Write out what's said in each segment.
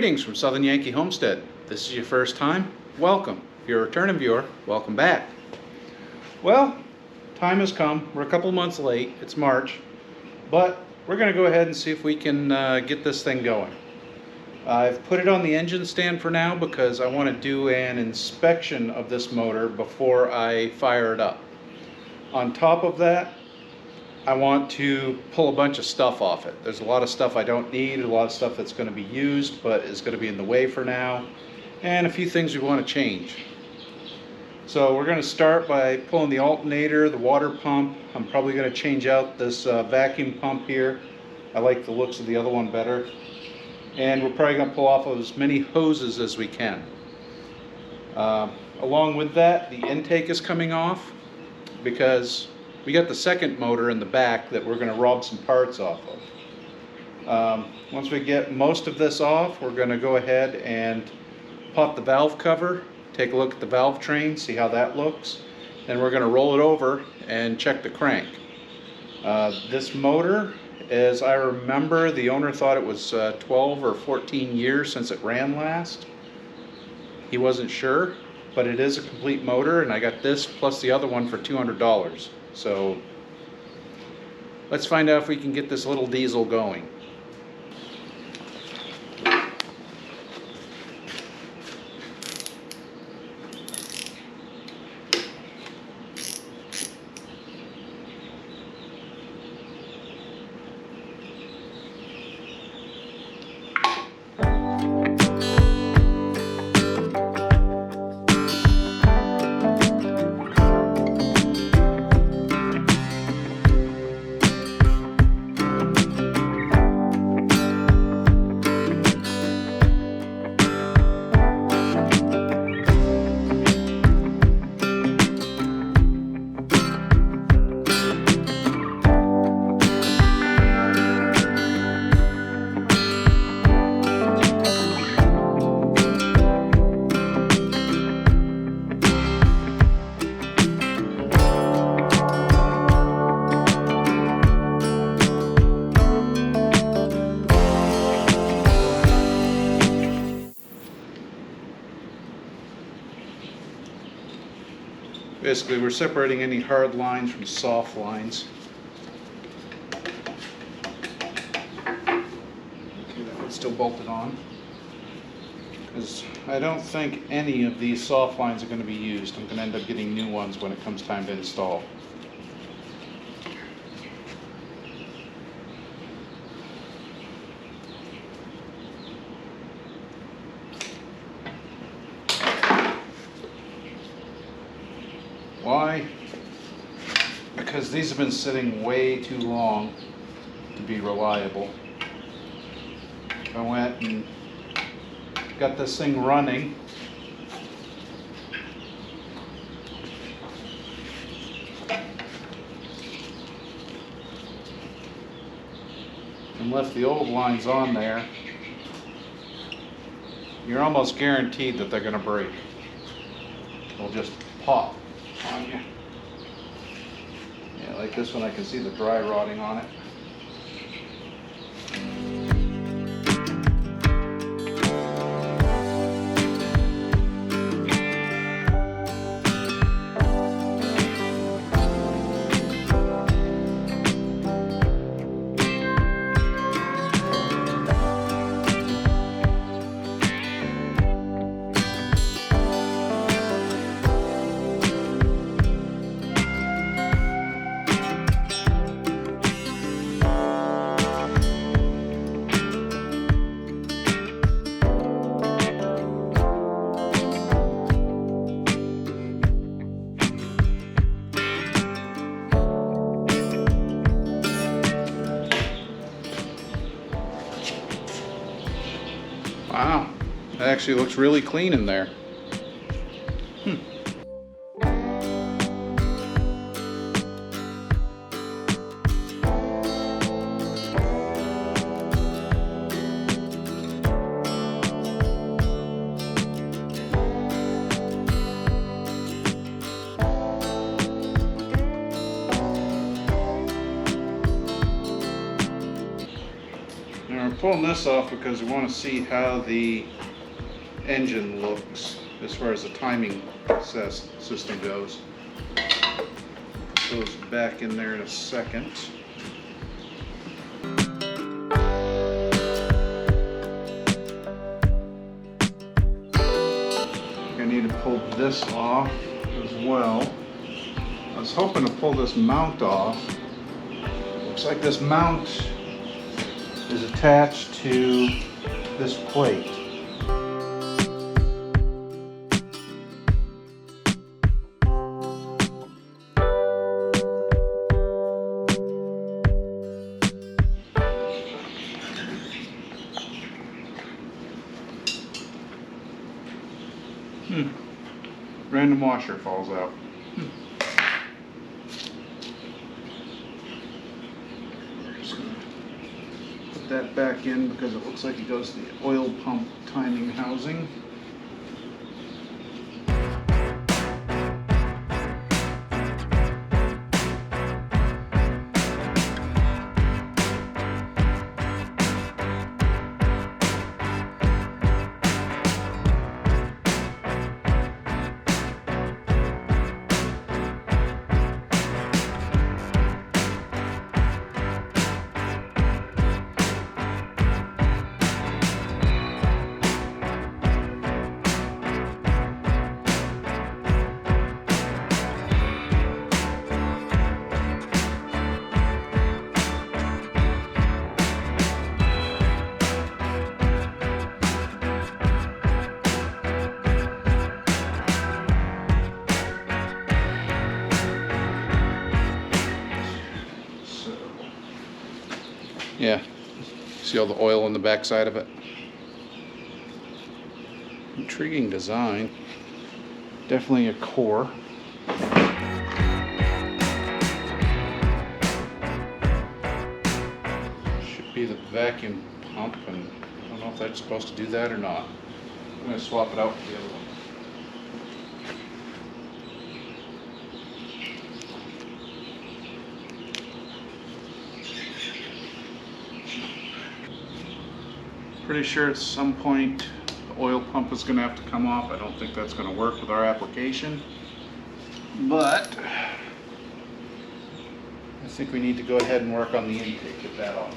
Greetings from Southern Yankee Homestead. If this is your first time, welcome. If you're a returning viewer, welcome back. Well, time has come. We're a couple months late. It's March, but we're going to go ahead and see if we can get this thing going. I've put it on the engine stand for now because I want to do an inspection of this motor before I fire it up. On top of that, I want to pull a bunch of stuff off it. There's a lot of stuff I don't need, a lot of stuff that's going to be used but is going to be in the way for now, and a few things we want to change. So we're going to start by pulling the alternator, the water pump. I'm probably going to change out this vacuum pump here. I like the looks of the other one better. And we're probably going to pull off as many hoses as we can. Along with that, the intake is coming off because we got the second motor in the back that we're going to rob some parts off of. Once we get most of this off, we're going to go ahead and pop the valve cover, take a look at the valve train, see how that looks. Then we're going to roll it over and check the crank. This motor, as I remember, the owner thought it was 12 or 14 years since it ran last. He wasn't sure, but it is a complete motor, and I got this plus the other one for $200. So let's find out if we can get this little diesel going. Basically, we're separating any hard lines from soft lines. Okay, that one's still bolted on. Because I don't think any of these soft lines are going to be used. I'm going to end up getting new ones when it comes time to install. Why? Because these have been sitting way too long to be reliable. I went and got this thing running. And left the old lines on there. You're almost guaranteed that they're going to break. They'll just pop on you. Yeah, like this one, I can see the dry rotting on it. Wow, that actually looks really clean in there. pulling this off because we want to see how the engine looks as far as the timing system goes. Put those back in there in a second. I need to pull this off as well. I was hoping to pull this mount off. Looks like this mount is attached to this plate. Random washer falls out. Just gonna put that back in because it looks like it goes to the oil pump timing housing. Yeah, see all the oil on the back side of it? Intriguing design. Definitely a core. Should be the vacuum pump, and I don't know if that's supposed to do that or not. I'm going to swap it out for the other one. Pretty sure at some point the oil pump is going to have to come off. I don't think that's going to work with our application, but I think we need to go ahead and work on the intake, get that off.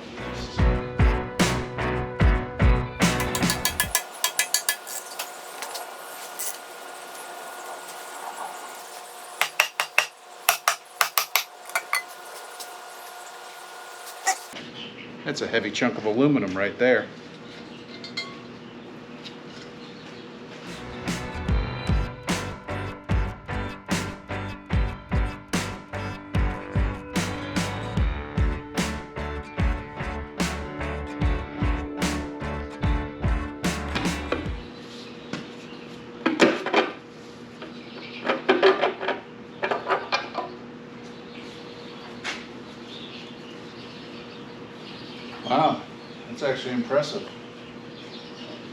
That's a heavy chunk of aluminum right there. Wow, that's actually impressive.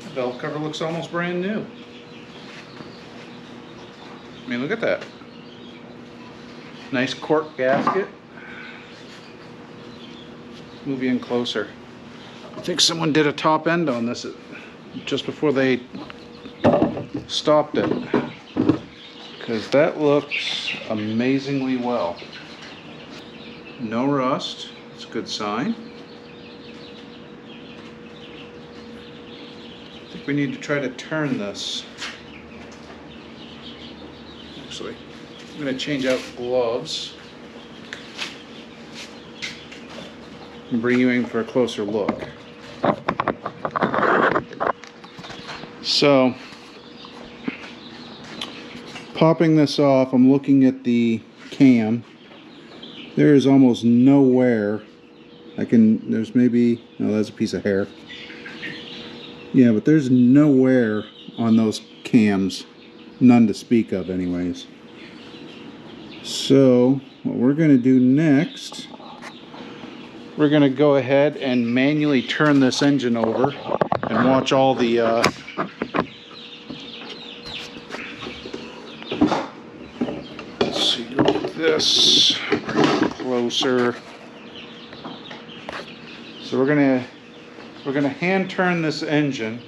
The valve cover looks almost brand new. I mean, look at that. Nice cork gasket. Move you in closer. I think someone did a top end on this just before they stopped it, because that looks amazingly well. No rust, it's a good sign. I think we need to try to turn this. Actually, I'm going to change out gloves and bring you in for a closer look. So, popping this off, I'm looking at the cam. There is almost no wear. There's maybe, no, that's a piece of hair. Yeah, but there's no wear on those cams. None to speak of anyways. So, what we're going to do next, we're going to go ahead and manually turn this engine over and watch all the let's see, go with this, bring it closer. So we're We're going to hand turn this engine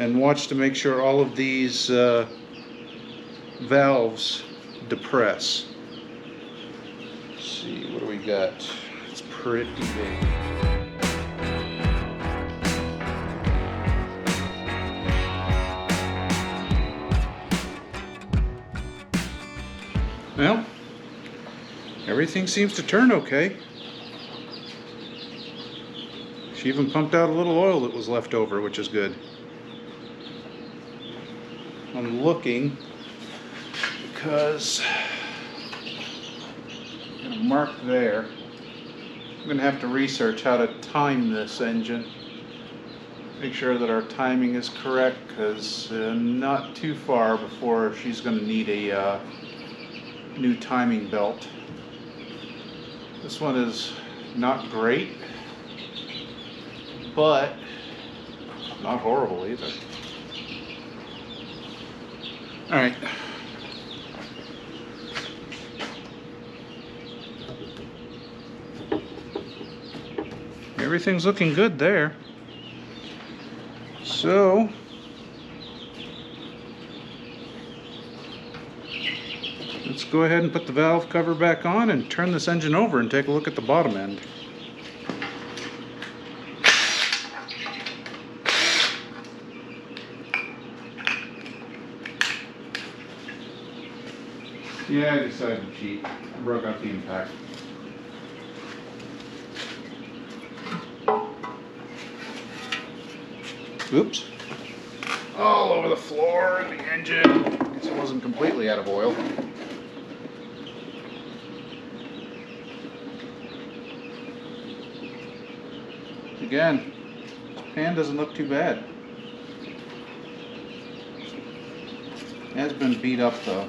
and watch to make sure all of these valves depress. Let's see, what do we got? It's pretty big. Well, everything seems to turn okay. She even pumped out a little oil that was left over, which is good. I'm looking because I'm going to mark there. I'm going to have to research how to time this engine. Make sure that our timing is correct, because not too far before she's going to need a new timing belt. This one is not great, but not horrible either. All right. Everything's looking good there. So let's go ahead and put the valve cover back on and turn this engine over and take a look at the bottom end. Yeah, I decided to cheat. I broke out the impact. Oops. All over the floor and the engine. Guess it wasn't completely out of oil. Again, this pan doesn't look too bad. It has been beat up though.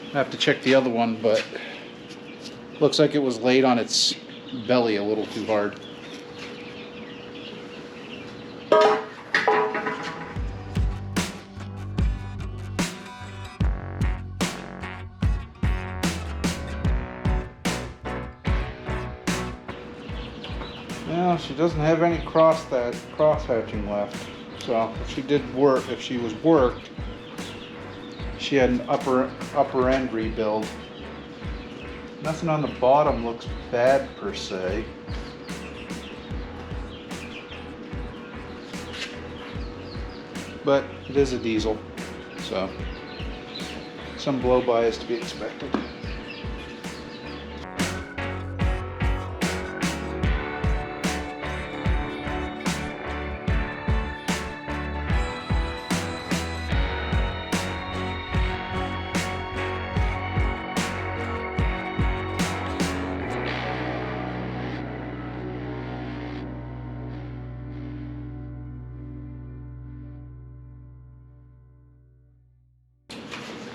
I have to check the other one, but looks like it was laid on its belly a little too hard. Well, she doesn't have any cross hatching left. So if she was worked, she had an upper end rebuild. Nothing on the bottom looks bad per se. But it is a diesel, so some blow-by is to be expected.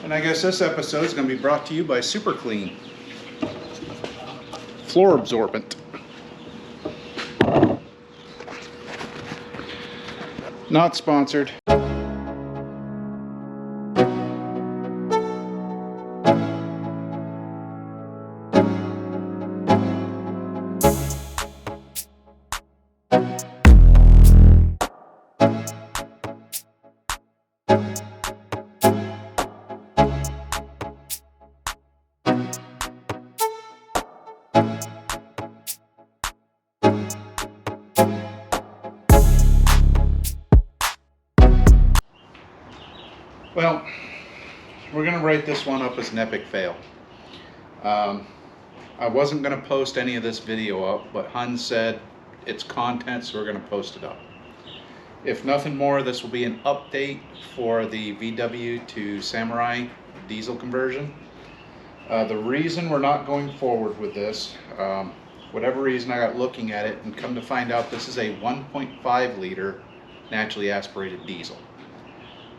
And I guess this episode is going to be brought to you by Super Clean Floor Absorbent. Not sponsored. Well, we're going to write this one up as an epic fail. I wasn't going to post any of this video up, but Hun said it's content, so we're going to post it up. If nothing more, this will be an update for the VW to Samurai diesel conversion. The reason we're not going forward with this, whatever reason, I got looking at it and come to find out this is a 1.5 liter naturally aspirated diesel.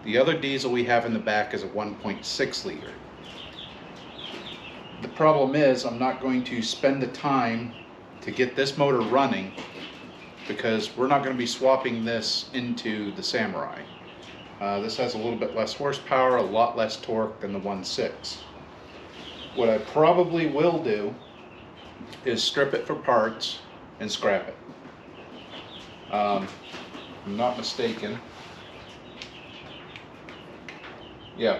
The other diesel we have in the back is a 1.6 liter. The problem is I'm not going to spend the time to get this motor running because we're not going to be swapping this into the Samurai. This has a little bit less horsepower, a lot less torque than the 1.6. What I probably will do is strip it for parts and scrap it. If I'm not mistaken. Yeah,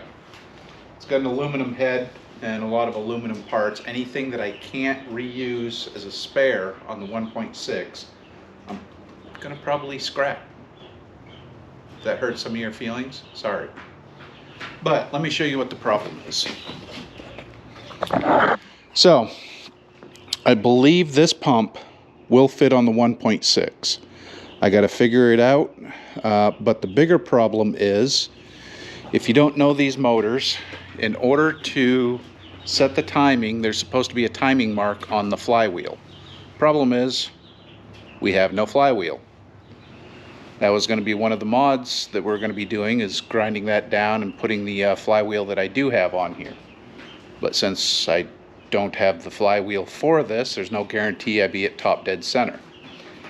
it's got an aluminum head and a lot of aluminum parts. Anything that I can't reuse as a spare on the 1.6, I'm gonna probably scrap. If that hurts some of your feelings, sorry. But let me show you what the problem is. So, I believe this pump will fit on the 1.6. I got to figure it out, but the bigger problem is, if you don't know these motors, in order to set the timing, there's supposed to be a timing mark on the flywheel. Problem is, we have no flywheel. That was going to be one of the mods that we're going to be doing, is grinding that down and putting the flywheel that I do have on here. But since I don't have the flywheel for this, there's no guarantee I'd be at top dead center.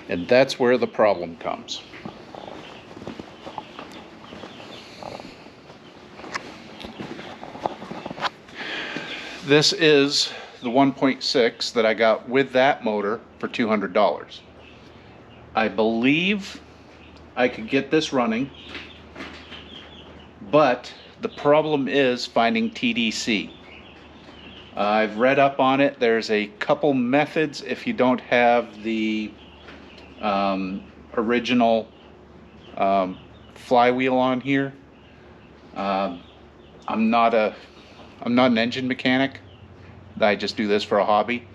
And that's where the problem comes. This is the 1.6 that I got with that motor for $200. I believe I could get this running, but the problem is finding TDC. I've read up on it. There's a couple methods if you don't have the original flywheel on here. I'm not an engine mechanic. I just do this for a hobby.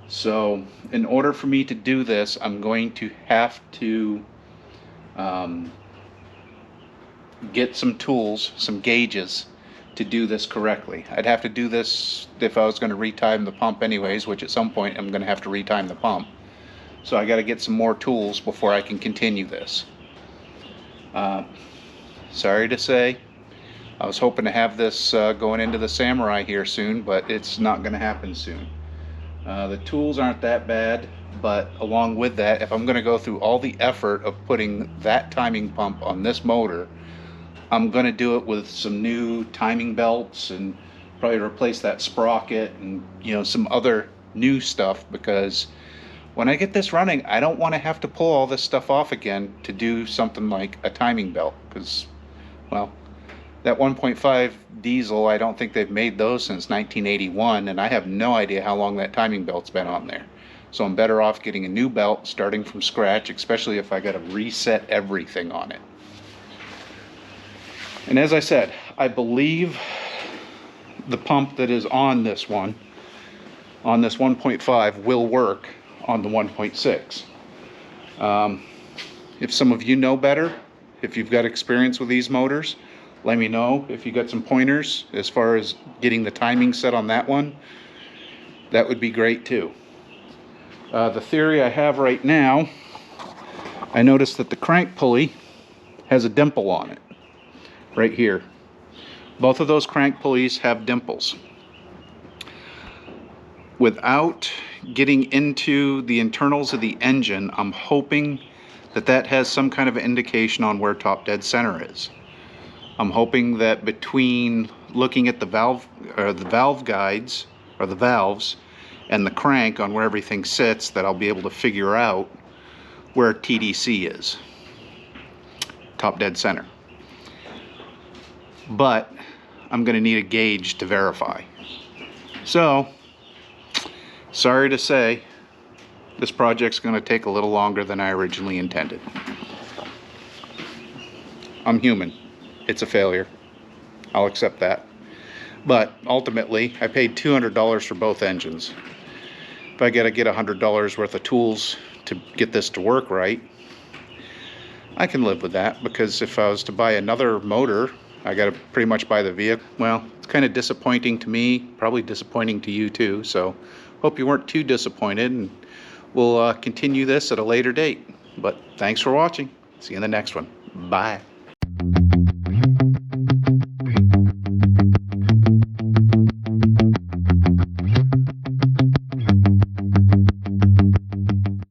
So in order for me to do this, I'm going to have to get some tools, some gauges to do this correctly. I'd have to do this if I was going to retime the pump anyways, which at some point I'm going to have to retime the pump. So I got to get some more tools before I can continue this. Sorry to say, I was hoping to have this going into the Samurai here soon, but it's not going to happen soon. The tools aren't that bad, but along with that, if I'm going to go through all the effort of putting that timing pump on this motor, I'm going to do it with some new timing belts and probably replace that sprocket and, you know, some other new stuff, because when I get this running, I don't want to have to pull all this stuff off again to do something like a timing belt, because, well, that 1.5 diesel, I don't think they've made those since 1981, and I have no idea how long that timing belt's been on there. So I'm better off getting a new belt, starting from scratch, especially if I got to reset everything on it. And as I said, I believe the pump that is on this one, on this 1.5, will work on the 1.6. If some of you know better, if you've got experience with these motors, let me know. If you got some pointers as far as getting the timing set on that one, that would be great too. The theory I have right now, I noticed that the crank pulley has a dimple on it right here. Both of those crank pulleys have dimples. Without getting into the internals of the engine, I'm hoping that that has some kind of indication on where top dead center is. I'm hoping that between looking at the valve guides, or the valves, and the crank on where everything sits, that I'll be able to figure out where TDC is. Top dead center. But I'm going to need a gauge to verify. So, sorry to say, this project's going to take a little longer than I originally intended. I'm human. It's a failure. I'll accept that. But ultimately, I paid $200 for both engines. If I gotta get $100 worth of tools to get this to work right, I can live with that, because if I was to buy another motor, I gotta pretty much buy the vehicle. Well, it's kind of disappointing to me, probably disappointing to you too, so hope you weren't too disappointed, and we'll continue this at a later date. But thanks for watching. See you in the next one. Bye.